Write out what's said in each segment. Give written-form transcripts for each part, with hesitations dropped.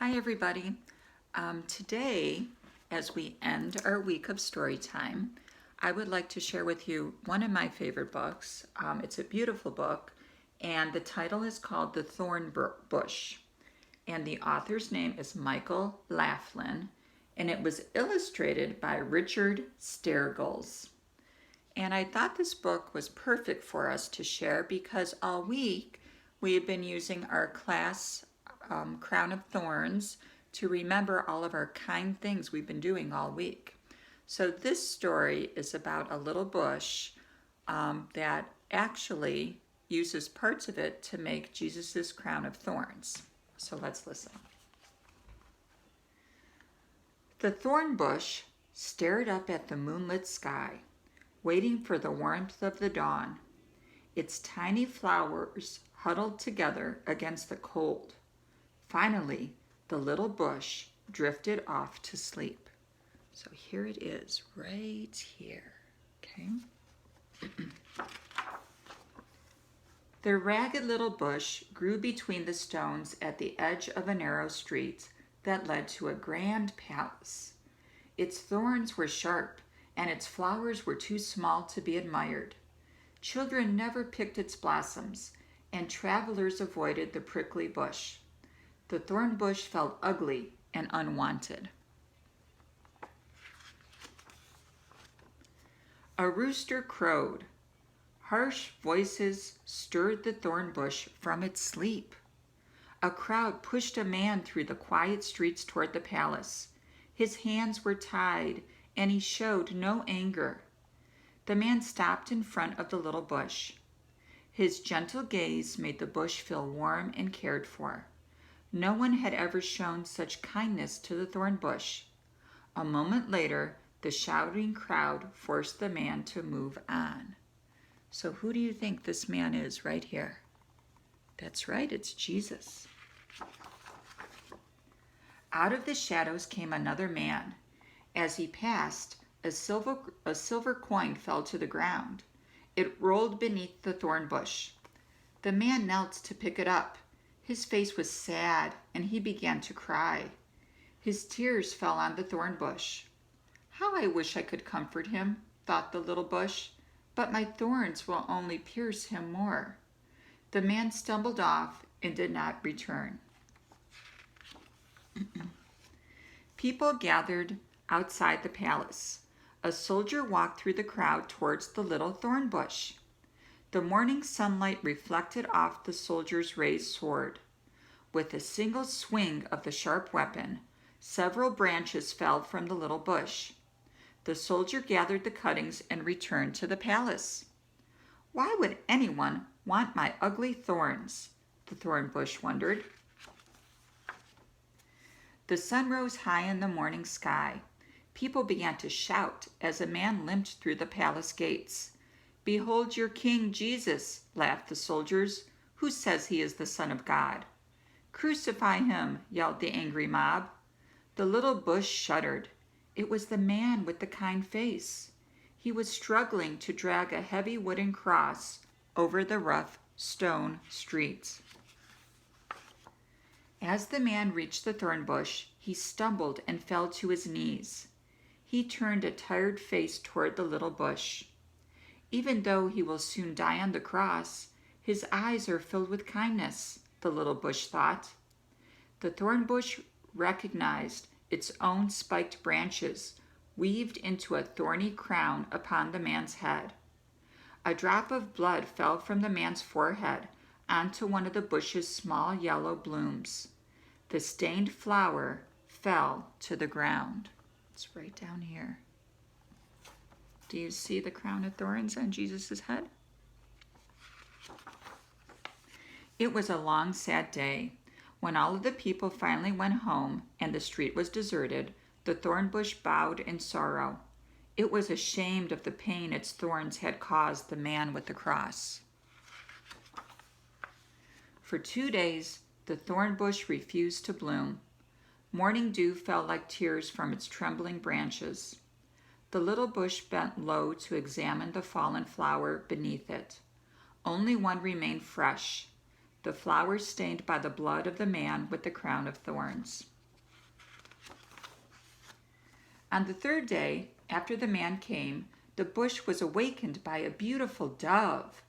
Hi everybody. Today, as we end our week of story time, I would like to share with you one of my favorite books. It's a beautiful book, and the title is called The Thornbush, and the author's name is Michael Laughlin, and it was illustrated by Richard Stergels. And I thought this book was perfect for us to share because all week we have been using our class Crown of Thorns to remember all of our kind things we've been doing all week. So this story is about a little bush that actually uses parts of it to make Jesus' crown of thorns. So let's listen. The thorn bush stared up at the moonlit sky, waiting for the warmth of the dawn. Its tiny flowers huddled together against the cold. Finally, the little bush drifted off to sleep. So here it is, right here, okay? The ragged little bush grew between the stones at the edge of a narrow street that led to a grand palace. Its thorns were sharp, and its flowers were too small to be admired. Children never picked its blossoms, and travelers avoided the prickly bush. The thorn bush felt ugly and unwanted. A rooster crowed. Harsh voices stirred the thorn bush from its sleep. A crowd pushed a man through the quiet streets toward the palace. His hands were tied, and he showed no anger. The man stopped in front of the little bush. His gentle gaze made the bush feel warm and cared for. No one had ever shown such kindness to the thorn bush. A moment later, the shouting crowd forced the man to move on. So who do you think this man is right here? That's right, it's Jesus. Out of the shadows came another man. As he passed, a silver coin fell to the ground. It rolled beneath the thorn bush. The man knelt to pick it up. His face was sad, and he began to cry. His tears fell on the thorn bush. How I wish I could comfort him, thought the little bush, but my thorns will only pierce him more. The man stumbled off and did not return. People gathered outside the palace. A soldier walked through the crowd towards the little thorn bush. The morning sunlight reflected off the soldier's raised sword. With a single swing of the sharp weapon, several branches fell from the little bush. The soldier gathered the cuttings and returned to the palace. Why would anyone want my ugly thorns? The thorn bush wondered. The sun rose high in the morning sky. People began to shout as a man limped through the palace gates. Behold your King Jesus, laughed the soldiers. Who says he is the Son of God? Crucify him, yelled the angry mob. The little bush shuddered. It was the man with the kind face. He was struggling to drag a heavy wooden cross over the rough stone streets. As the man reached the thorn bush, he stumbled and fell to his knees. He turned a tired face toward the little bush. Even though he will soon die on the cross, his eyes are filled with kindness, the little bush thought. The thorn bush recognized its own spiked branches, weaved into a thorny crown upon the man's head. A drop of blood fell from the man's forehead onto one of the bush's small yellow blooms. The stained flower fell to the ground. It's right down here. Do you see the crown of thorns on Jesus' head? It was a long, sad day. When all of the people finally went home and the street was deserted, the thorn bush bowed in sorrow. It was ashamed of the pain its thorns had caused the man with the cross. For 2 days, the thorn bush refused to bloom. Morning dew fell like tears from its trembling branches. The little bush bent low to examine the fallen flower beneath it. Only one remained fresh, the flower stained by the blood of the man with the crown of thorns. On the third day, after the man came, the bush was awakened by a beautiful dove.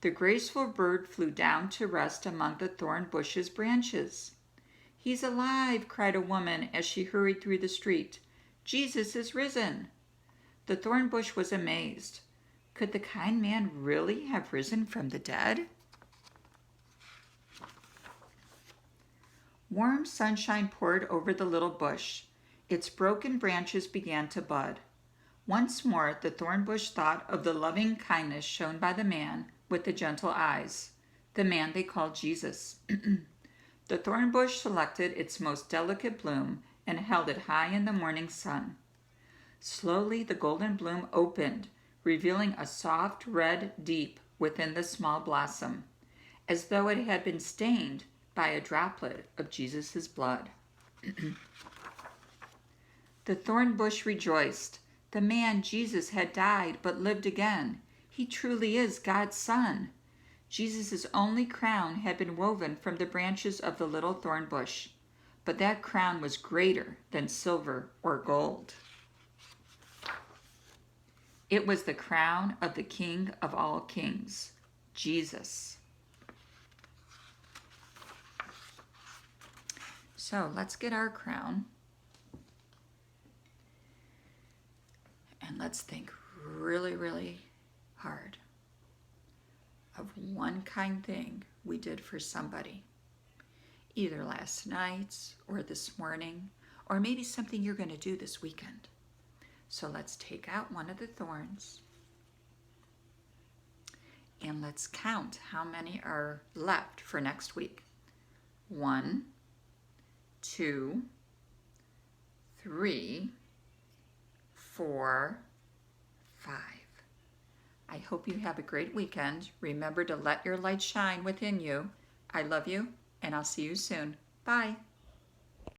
The graceful bird flew down to rest among the thorn bush's branches. "He's alive!" cried a woman as she hurried through the street. "Jesus is risen!" The thorn bush was amazed. Could the kind man really have risen from the dead? Warm sunshine poured over the little bush. Its broken branches began to bud. Once more the thorn bush thought of the loving kindness shown by the man with the gentle eyes, the man they called Jesus. The thorn bush selected its most delicate bloom and held it high in the morning sun. Slowly the golden bloom opened, revealing a soft red deep within the small blossom, as though it had been stained by a droplet of Jesus' blood. The thorn bush rejoiced. The man, Jesus, had died but lived again. He truly is God's Son. Jesus' only crown had been woven from the branches of the little thorn bush, but that crown was greater than silver or gold. It was the crown of the King of all kings, Jesus. So let's get our crown. And let's think really, really hard of one kind thing we did for somebody, either last night or this morning, or maybe something you're going to do this weekend. So let's take out one of the thorns and let's count how many are left for next week. 1, 2, 3, 4, 5. I hope you have a great weekend. Remember to let your light shine within you. I love you, and I'll see you soon. Bye.